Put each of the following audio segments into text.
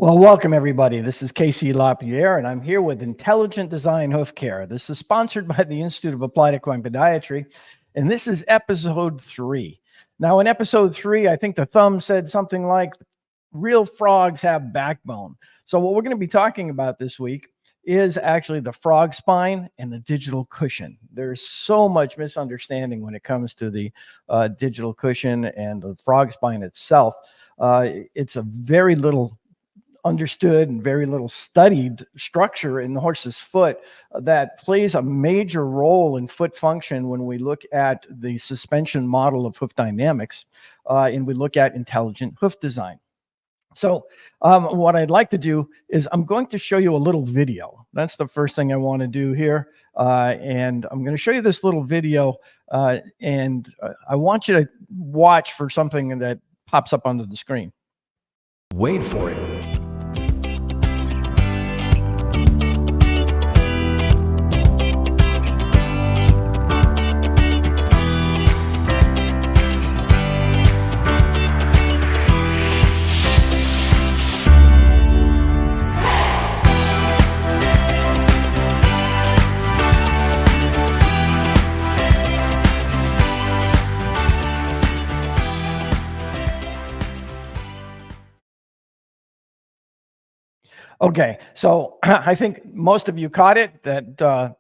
Well, welcome everybody. This is Casey LaPierre, and I'm here with Intelligent Design Hoof Care. This is sponsored by the Institute of Applied Equine Podiatry, and this is episode 3. Now, in episode 3, I think the thumb said something like, real frogs have backbone. So what we're going to be talking about this week is actually the frog spine and the digital cushion. There's so much misunderstanding when it comes to the digital cushion and the frog spine itself. It's a very little understood and very little studied structure in the horse's foot that plays a major role in foot function when we look at the suspension model of hoof dynamics and we look at intelligent hoof design. So what I'd like to do is I'm going to show you a little video. That's the first thing I want to do here. And I'm going to show you this little video and I want you to watch for something that pops up onto the screen. Wait for it. Okay, so I think most of you caught it, that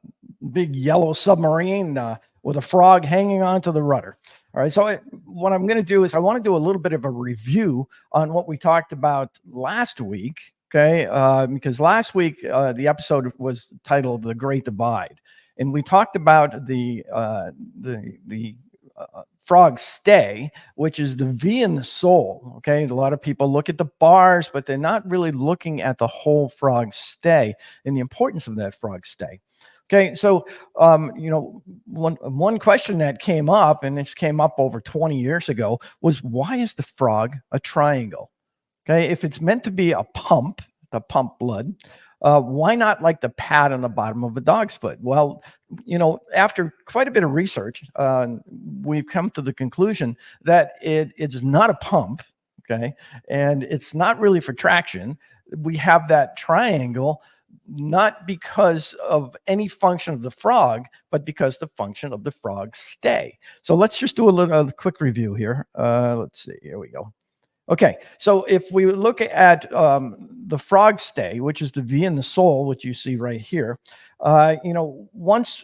big yellow submarine with a frog hanging onto the rudder. All right, so what I'm going to do is I want to do a little bit of a review on what we talked about last week, okay? Because last week the episode was titled The Great Divide, and we talked about the frog stay, which is the V in the sole. Okay, a lot of people look at the bars, but they're not really looking at the whole frog stay and the importance of that frog stay. Okay, so one question that came up, and this came up over 20 years ago, was why is the frog a triangle? Okay, if it's meant to be a pump, to pump blood, why not like the pad on the bottom of a dog's foot? Well, after quite a bit of research, we've come to the conclusion that it's not a pump, okay? And it's not really for traction. We have that triangle not because of any function of the frog, but because the function of the frog stay. So let's just do a quick review here. Let's see, here we go. Okay, so if we look at the frog stay, which is the V in the sole, which you see right here, once,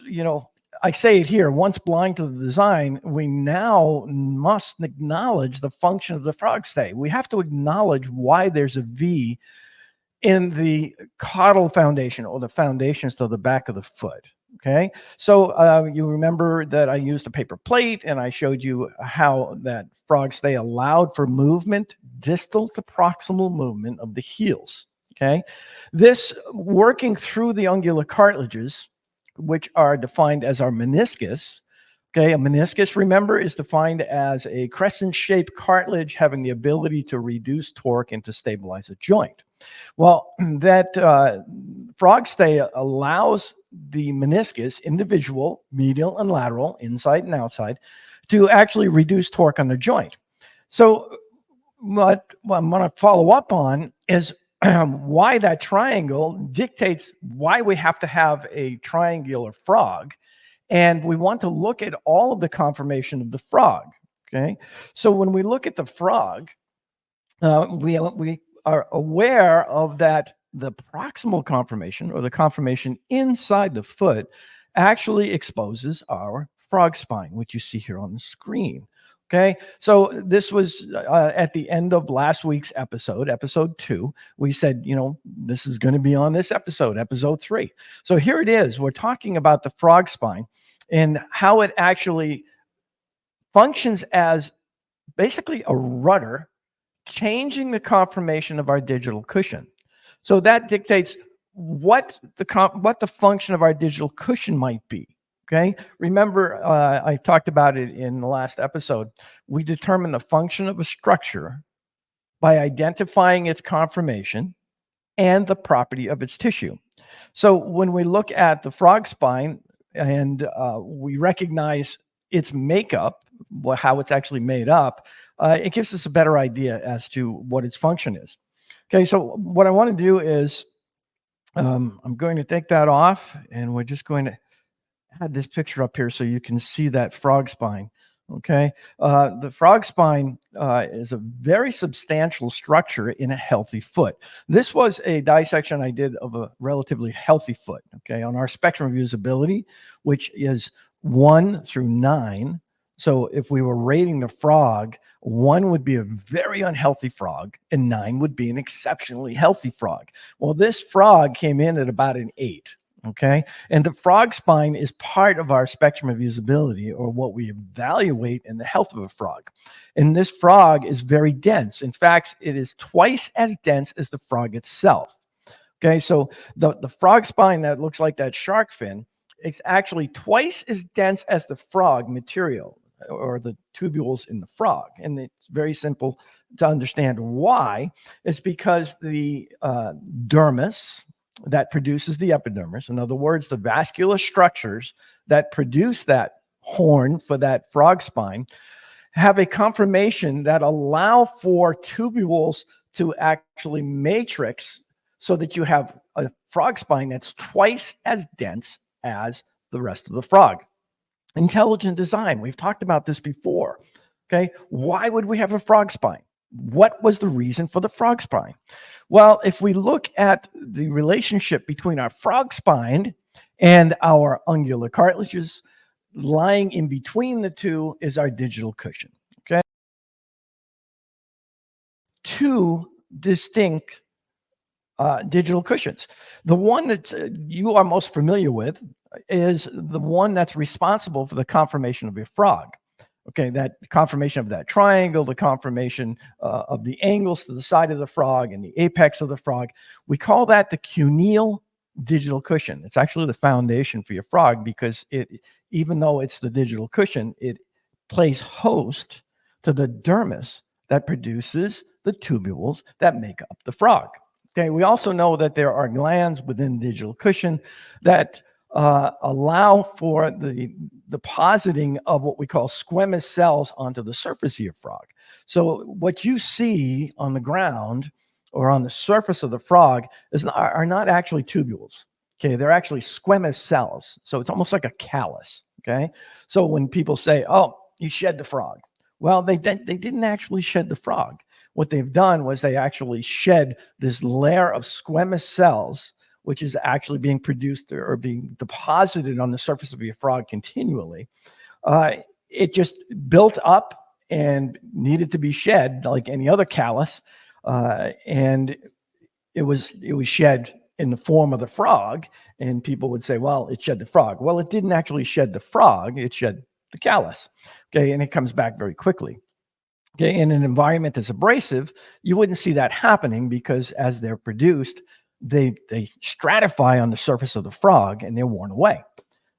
I say it here, once blind to the design, we now must acknowledge the function of the frog stay. We have to acknowledge why there's a V in the caudal foundation, or the foundations to the back of the foot. Okay, so you remember that I used a paper plate and I showed you how that frog stay allowed for movement, distal to proximal movement of the heels. Okay, this working through the ungular cartilages, which are defined as our meniscus. Okay, a meniscus, remember, is defined as a crescent-shaped cartilage having the ability to reduce torque and to stabilize a joint. Well, that frog stay allows the meniscus, individual, medial and lateral, inside and outside, to actually reduce torque on the joint. So what I'm going to follow up on is why that triangle dictates why we have to have a triangular frog. And we want to look at all of the conformation of the frog. Okay, so when we look at the frog, we are aware of that the proximal conformation, or the conformation inside the foot, actually exposes our frog spine, which you see here on the screen. Okay, so this was at the end of last week's episode 2. We said, this is going to be on this episode 3. So here it is. We're talking about the frog spine and how it actually functions as basically a rudder, changing the conformation of our digital cushion. So that dictates what the function of our digital cushion might be. Okay, remember I talked about it in the last episode. We determine the function of a structure by identifying its conformation and the property of its tissue. So when we look at the frog spine and we recognize its makeup, how it's actually made up, it gives us a better idea as to what its function is. Okay, so what I want to do is I'm going to take that off, and we're just going to add this picture up here so you can see that frog spine. Okay. The frog spine is a very substantial structure in a healthy foot. This was a dissection I did of a relatively healthy foot. Okay. On our spectrum of usability, which is 1 through 9. So if we were rating the frog, 1 would be a very unhealthy frog, and 9 would be an exceptionally healthy frog. Well, this frog came in at about an 8. Okay. And the frog spine is part of our spectrum of usability, or what we evaluate in the health of a frog. And this frog is very dense. In fact, it is twice as dense as the frog itself. Okay. So the frog spine that looks like that shark fin is actually twice as dense as the frog material, or the tubules in the frog. And it's very simple to understand why. It's because the dermis that produces the epidermis, in other words, the vascular structures that produce that horn for that frog spine, have a conformation that allow for tubules to actually matrix, so that you have a frog spine that's twice as dense as the rest of the frog. Intelligent design. We've talked about this before. Okay. Why would we have a frog spine? What was the reason for the frog spine? Well, if we look at the relationship between our frog spine and our ungular cartilages, lying in between the two is our digital cushion. Okay. Two distinct digital cushions. The one that you are most familiar with is the one that's responsible for the conformation of your frog. Okay, that conformation of that triangle, the conformation of the angles to the side of the frog and the apex of the frog. We call that the cuneal digital cushion. It's actually the foundation for your frog, because even though it's the digital cushion, it plays host to the dermis that produces the tubules that make up the frog. Okay, we also know that there are glands within the digital cushion that allow for the depositing of what we call squamous cells onto the surface of your frog. So what you see on the ground or on the surface of the frog are not actually tubules. Okay, they're actually squamous cells. So it's almost like a callus. Okay, so when people say, "Oh, you shed the frog," well, they didn't actually shed the frog. What they've done was they actually shed this layer of squamous cells, which is actually being produced or being deposited on the surface of your frog continually. It just built up and needed to be shed like any other callus, and it was shed in the form of the frog. And people would say, "Well, it shed the frog." Well, it didn't actually shed the frog; it shed the callus. Okay, and it comes back very quickly. Okay, in an environment that's abrasive, you wouldn't see that happening, because as they're produced, they stratify on the surface of the frog and they're worn away.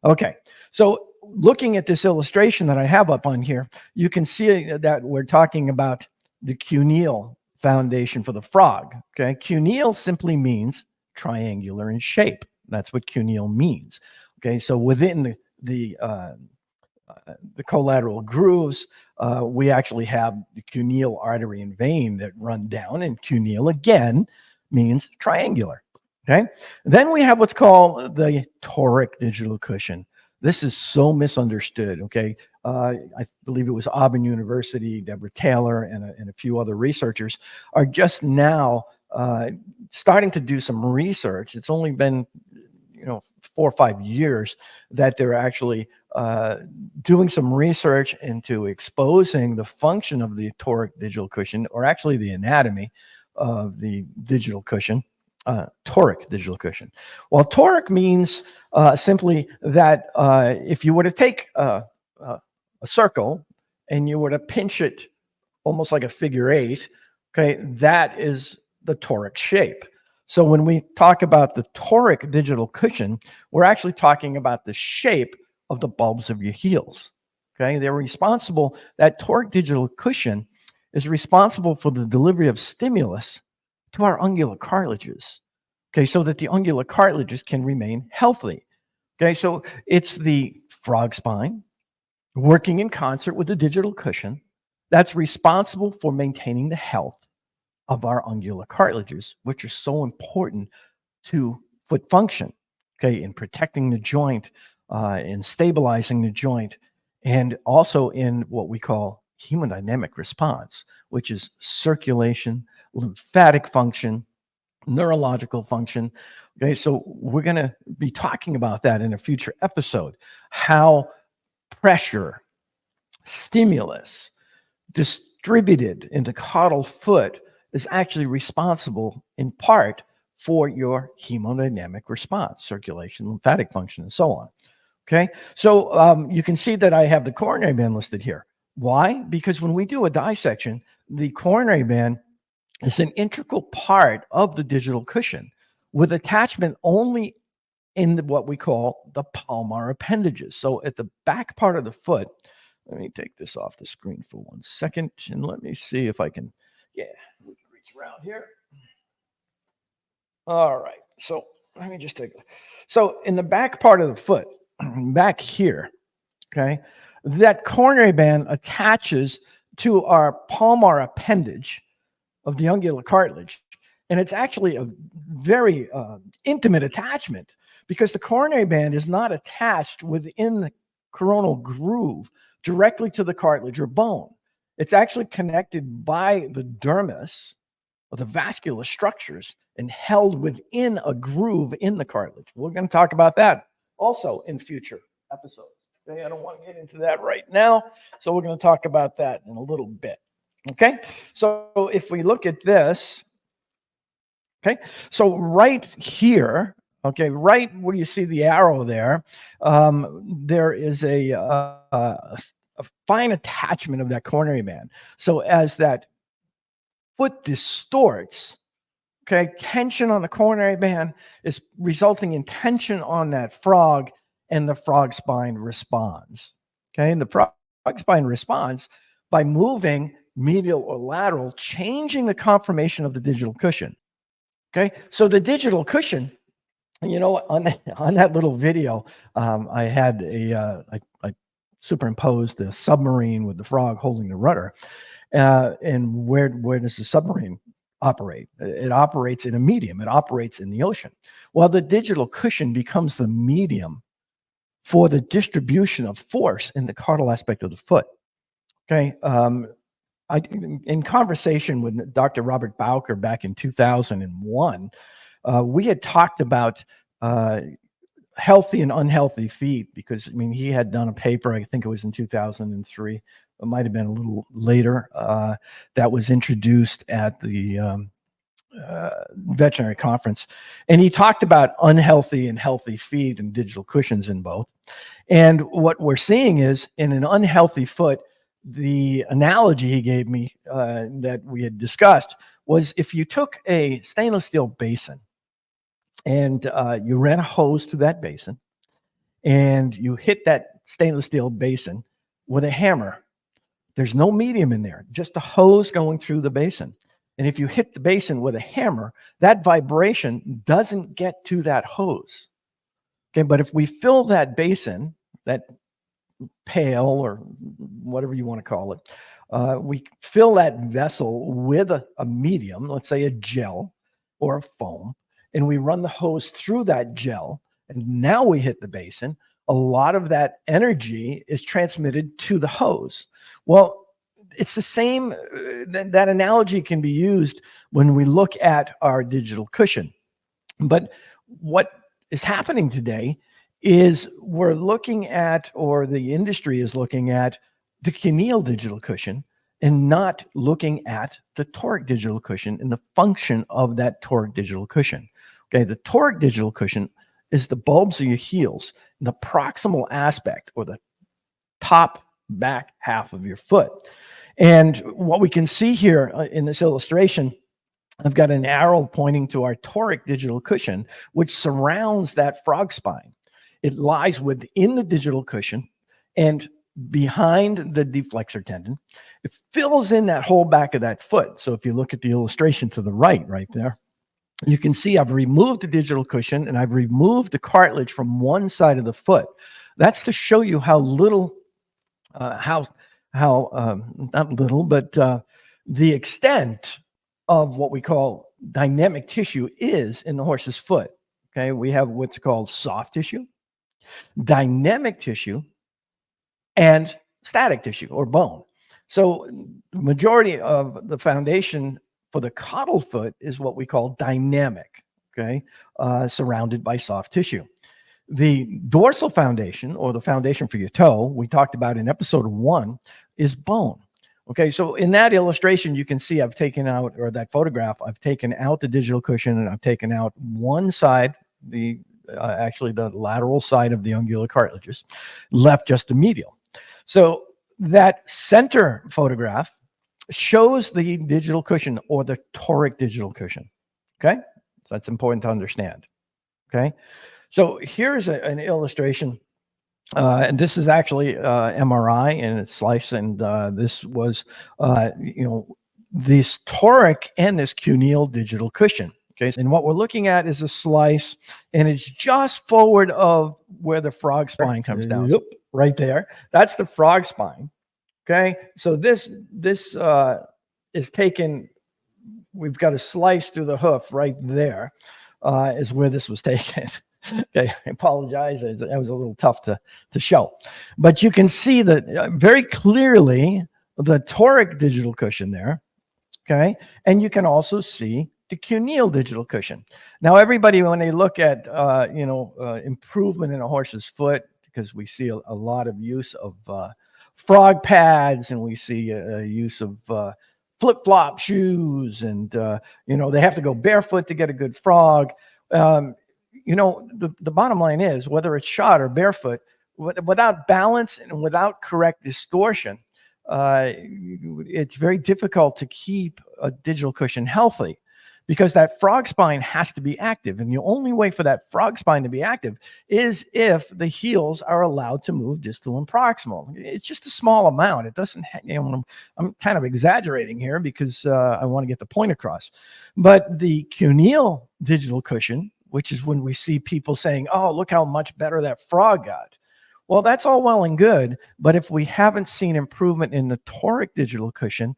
Okay, so looking at this illustration that I have up on here, you can see that we're talking about the cuneal foundation for the frog. Okay, cuneal simply means triangular in shape. That's what cuneal means. Okay, so within the collateral grooves, we actually have the cuneal artery and vein that run down, and cuneal again means triangular. Okay. Then we have what's called the toric digital cushion. This is so misunderstood. Okay. I believe it was Auburn University, Deborah Taylor, and a few other researchers are just now starting to do some research. It's only been 4 or 5 years that they're actually doing some research into exposing the function of the toric digital cushion, or actually the anatomy of the digital cushion, toric digital cushion. Well, toric means simply that if you were to take a circle and you were to pinch it almost like a figure eight, okay, that is the toric shape. So when we talk about the toric digital cushion, we're actually talking about the shape of the bulbs of your heels. Okay, they're responsible. That toric digital cushion is responsible for the delivery of stimulus to our ungular cartilages. Okay, so that the ungular cartilages can remain healthy. Okay, so it's the frog spine working in concert with the digital cushion that's responsible for maintaining the health of our ungular cartilages, which are so important to foot function, okay, in protecting the joint, in stabilizing the joint, and also in what we call hemodynamic response, which is circulation, lymphatic function, neurological function. Okay, so we're going to be talking about that in a future episode, how pressure, stimulus, distributed in the caudal foot is actually responsible in part for your hemodynamic response, circulation, lymphatic function, and so on. Okay, so you can see that I have the coronary band listed here. Why? Because when we do a dissection, the coronary band is an integral part of the digital cushion with attachment only in what we call the palmar appendages. So at the back part of the foot, let me take this off the screen for 1 second and let me see if I can, we can reach around here. All right, so let me just take it. So in the back part of the foot, back here, okay, that coronary band attaches to our palmar appendage of the ungular cartilage. And it's actually a very intimate attachment because the coronary band is not attached within the coronal groove directly to the cartilage or bone. It's actually connected by the dermis or the vascular structures and held within a groove in the cartilage. We're going to talk about that also in future episodes. Okay, I don't want to get into that right now, so we're going to talk about that in a little bit. Okay, so if we look at this, okay, so right here, okay, right where you see the arrow there, there is a fine attachment of that coronary band. So as that foot distorts, okay, tension on the coronary band is resulting in tension on that frog, and the frog spine responds. Okay, and the frog spine responds by moving medial or lateral, changing the conformation of the digital cushion. Okay, so the digital cushion, you know, on that little video, I had I superimposed a submarine with the frog holding the rudder. And where does the submarine operate? It operates in a medium. It operates in the ocean. Well, the digital cushion becomes the medium for the distribution of force in the caudal aspect of the foot. Okay. In conversation with Dr. Robert Bowker back in 2001, we had talked about healthy and unhealthy feet because, I mean, he had done a paper, I think it was in 2003, it might have been a little later, that was introduced at the veterinary conference. And he talked about unhealthy and healthy feet and digital cushions in both. And what we're seeing is in an unhealthy foot, the analogy he gave me that we had discussed was if you took a stainless steel basin and you ran a hose through that basin and you hit that stainless steel basin with a hammer, there's no medium in there, just a hose going through the basin. And if you hit the basin with a hammer, that vibration doesn't get to that hose. Okay, but if we fill that basin, that pail or whatever you want to call it, we fill that vessel with a medium, let's say a gel or a foam, and we run the hose through that gel, and now we hit the basin, a lot of that energy is transmitted to the hose. Well, it's the same, that analogy can be used when we look at our digital cushion. But what is happening today is we're looking at, or the industry is looking at, the Keneal digital cushion and not looking at the toric digital cushion and the function of that toric digital cushion. Okay, the toric digital cushion is the bulbs of your heels, the proximal aspect or the top back half of your foot. And what we can see here in this illustration, I've got an arrow pointing to our toric digital cushion, which surrounds that frog spine. It lies within the digital cushion and behind the deflexor tendon. It fills in that whole back of that foot. So if you look at the illustration to the right there, you can see I've removed the digital cushion and I've removed the cartilage from one side of the foot. That's to show you how little, not little, but the extent of what we call dynamic tissue is in the horse's foot. Okay, we have what's called soft tissue, dynamic tissue, and static tissue or bone. So the majority of the foundation for the caudal foot is what we call dynamic, okay, surrounded by soft tissue. The dorsal foundation, or the foundation for your toe, we talked about in episode 1, is bone. Okay, so in that illustration, you can see I've taken out, or that photograph, I've taken out the digital cushion and I've taken out one side, actually the lateral side of the ungular cartilages, left just the medial. So that center photograph shows the digital cushion, or the toric digital cushion. Okay, so that's important to understand. Okay, so here's an illustration, and this is actually MRI and it's slice, and this was, this toric and this cuneal digital cushion. Okay, and what we're looking at is a slice, and it's just forward of where the frog spine comes down. Yep, right there. That's the frog spine. Okay, so this is taken. We've got a slice through the hoof right there, is where this was taken. Okay, I apologize. That was a little tough to show, but you can see that very clearly the toric digital cushion there. Okay, and you can also see the cuneal digital cushion. Now, everybody, when they look at improvement in a horse's foot, because we see a lot of use of frog pads, and we see use of flip-flop shoes, and they have to go barefoot to get a good frog. The bottom line is, whether it's shod or barefoot, without balance and without correct distortion, it's very difficult to keep a digital cushion healthy, because that frog spine has to be active. And the only way for that frog spine to be active is if the heels are allowed to move distal and proximal. It's just a small amount. It doesn't, I'm kind of exaggerating here because I want to get the point across. But the cuneal digital cushion, which is when we see people saying, oh, look how much better that frog got. Well, that's all well and good, but if we haven't seen improvement in the toric digital cushion,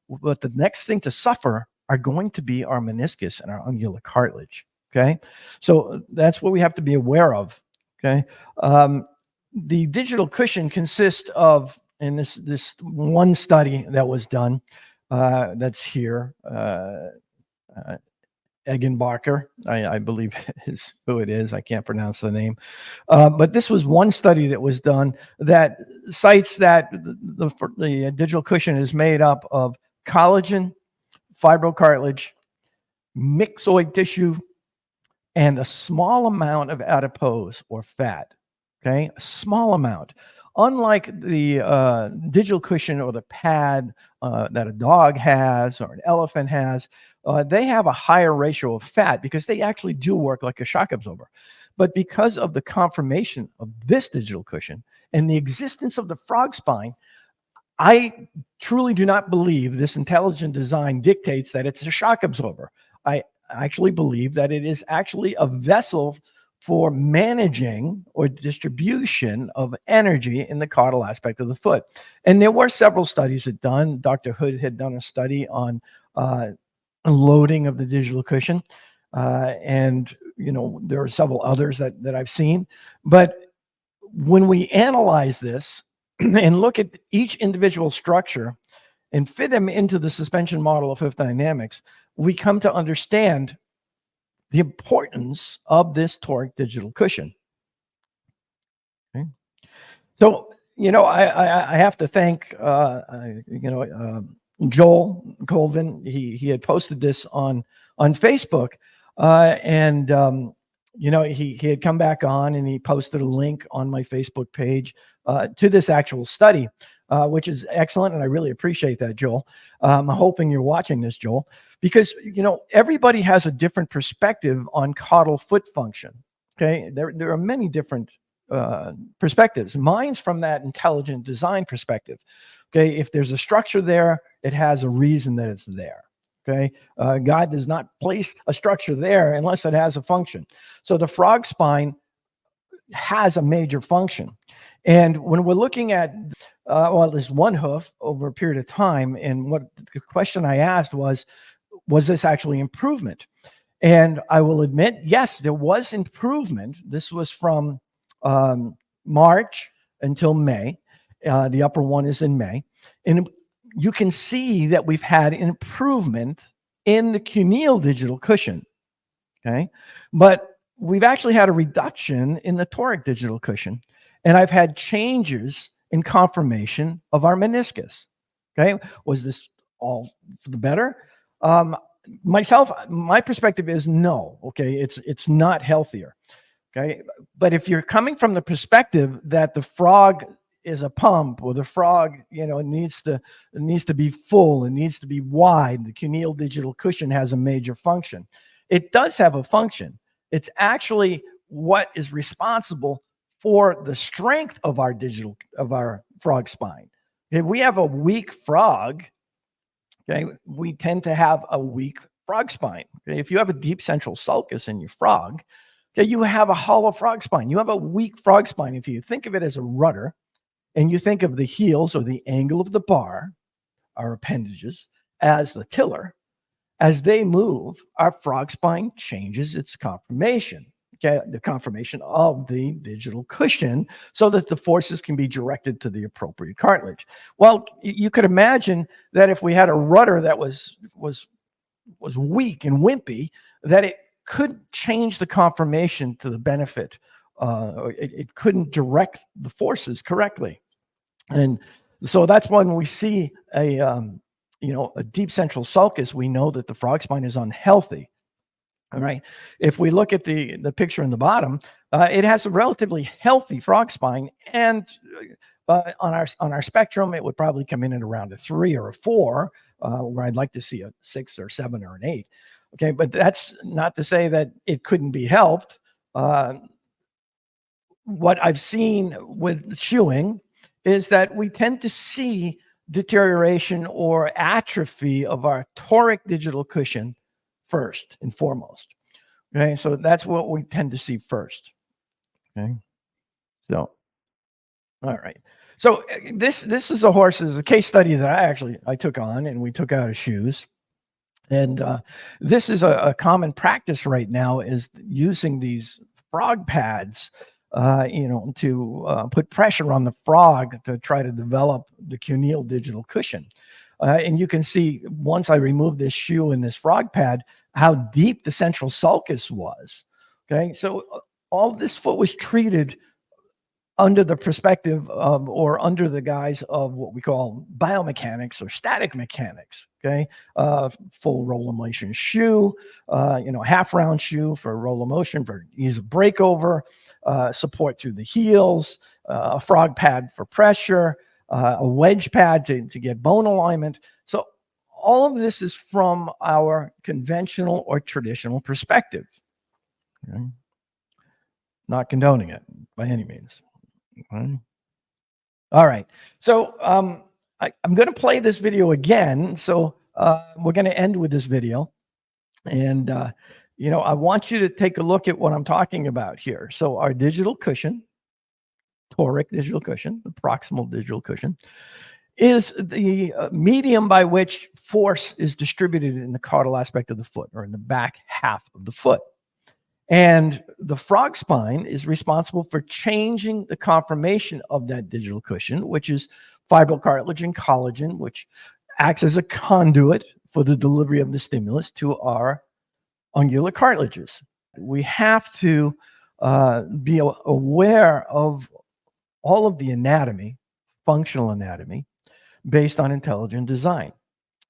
but the next thing to suffer are going to be our meniscus and our ungular cartilage. Okay, so that's what we have to be aware of. Okay, the digital cushion consists of, in this one study that was done, that's here. Eggenbacher, I believe is who it is. I can't pronounce the name. But this was one study that was done that cites that the digital cushion is made up of collagen, fibrocartilage, myxoid tissue, and a small amount of adipose or fat. Okay, a small amount. Unlike the digital cushion or the pad that a dog has or an elephant has, they have a higher ratio of fat because they actually do work like a shock absorber. But because of the conformation of this digital cushion and the existence of the frog spine, I truly do not believe this intelligent design dictates that it's a shock absorber. I actually believe that it is actually a vessel for managing or distribution of energy in the caudal aspect of the foot. And there were several studies that done. Dr. Hood had done a study on loading of the digital cushion. And, there are several others that I've seen. But when we analyze this and look at each individual structure and fit them into the suspension model of Hoof dynamics, we come to understand the importance of this toric digital cushion. Okay. So, I have to thank, Joel Colvin. He had posted this on Facebook, and he had come back on and he posted a link on my Facebook page to this actual study, which is excellent, and I really appreciate that, Joel. I'm hoping you're watching this, Joel, because everybody has a different perspective on caudal foot function. Okay, there are many different perspectives. Mine's from that intelligent design perspective. Okay, if there's a structure there, it has a reason that it's there. Okay, God does not place a structure there unless it has a function. So the frog spine has a major function. And when we're looking at, there's one hoof over a period of time, and what the question I asked was, was this actually improvement? And I will admit, yes, there was improvement. This was from March until May. The upper one is in May. And you can see that we've had improvement in the Cuneill digital cushion. Okay. But we've actually had a reduction in the toric digital cushion. And I've had changes in conformation of our meniscus. Okay. Was this all for the better? My perspective is no. Okay. It's not healthier. Okay. But if you're coming from the perspective that the frog is a pump, or the frog, it needs to be full, it needs to be wide, the Cuneill digital cushion has a major function. It does have a function. It's actually what is responsible for the strength of our frog spine. If we have a weak frog, okay, we tend to have a weak frog spine. Okay? If you have a deep central sulcus in your frog, okay, you have a hollow frog spine. You have a weak frog spine. If you think of it as a rudder, and you think of the heels or the angle of the bar, our appendages, as the tiller, as they move, our frog spine changes its conformation. Okay, the conformation of the digital cushion, so that the forces can be directed to the appropriate cartilage. Well, you could imagine that if we had a rudder that was weak and wimpy, that it could change the conformation to the benefit. It couldn't direct the forces correctly. And so that's when we see a deep central sulcus, we know that the frog spine is unhealthy. All right. If we look at the picture in the bottom, it has a relatively healthy frog spine, and on our spectrum, it would probably come in at around a 3 or a 4, where I'd like to see a 6 or 7 or an 8. Okay, but that's not to say that it couldn't be helped. What I've seen with shoeing is that we tend to see deterioration or atrophy of our toric digital cushion first and foremost. Okay, so that's what we tend to see first. Okay, so all right. So this is a horse. This is a case study that I took on, and we took out his shoes. And this is a common practice right now, is using these frog pads, to put pressure on the frog to try to develop the Cuneill digital cushion. And you can see, once I removed this shoe and this frog pad, how deep the central sulcus was. Okay, so all this foot was treated under the perspective of, or under the guise of, what we call biomechanics or static mechanics. Okay, full roll of motion shoe, half round shoe for roll of motion, for ease of breakover, support through the heels, a frog pad for pressure, a wedge pad to get bone alignment. So all of this is from our conventional or traditional perspective. Okay? Not condoning it by any means. Okay. All right. So I'm going to play this video again. So we're going to end with this video. And, I want you to take a look at what I'm talking about here. So our digital cushion, toric digital cushion, the proximal digital cushion, is the medium by which force is distributed in the caudal aspect of the foot, or in the back half of the foot. And the frog spine is responsible for changing the conformation of that digital cushion, which is fibrocartilage and collagen, which acts as a conduit for the delivery of the stimulus to our ungular cartilages. We have to be aware of all of the anatomy, functional anatomy, based on intelligent design.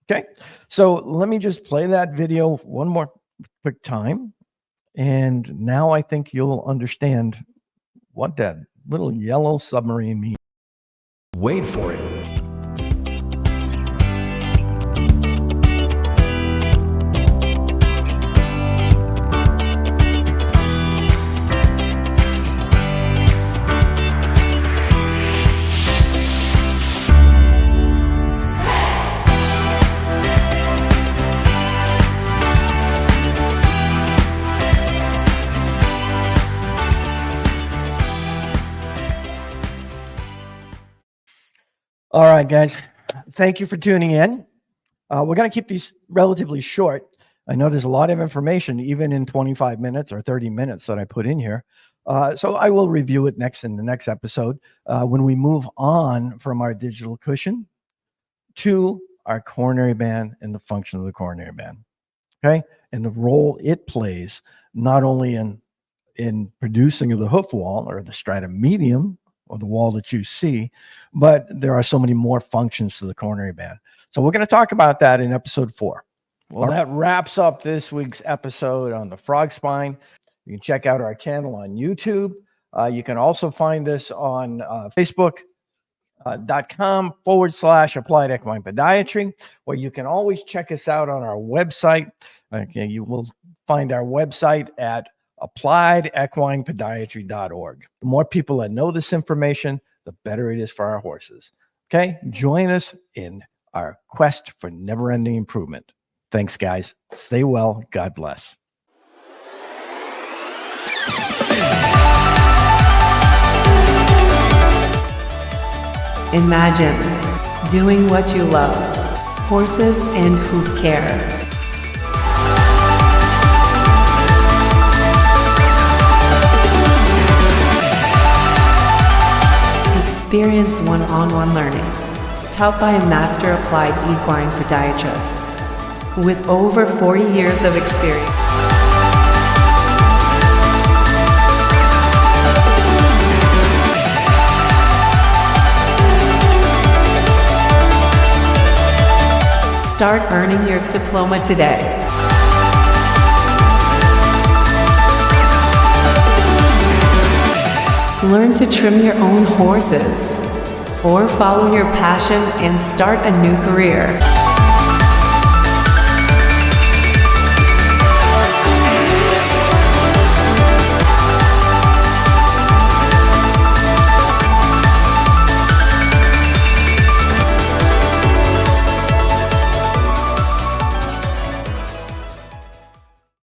Okay, so let me just play that video one more quick time. And now I think you'll understand what that little yellow submarine means. Wait for it. All right, guys. Thank you for tuning in. We're going to keep these relatively short. I know there's a lot of information, even in 25 minutes or 30 minutes that I put in here. So I will review it next in the next episode when we move on from our digital cushion to our coronary band and the function of the coronary band. Okay. And the role it plays not only in producing the hoof wall or the stratum medium or the wall that you see, but there are so many more functions to the coronary band. So we're going to talk about that in episode 4. Well, that wraps up this week's episode on the frog spine. You can check out our channel on YouTube. You can also find this on Facebook.com/applied equine podiatry, where you can always check us out on our website. Okay, you will find our website at appliedequinepodiatry.org. The more people that know this information, the better it is for our horses. Okay, join us in our quest for never-ending improvement. Thanks, guys. Stay well. God bless. Imagine doing what you love. Horses and hoof care. Experience one-on-one learning, taught by a master applied equine podiatrist with over 40 years of experience. Start earning your diploma today. Learn to trim your own horses, or follow your passion and start a new career.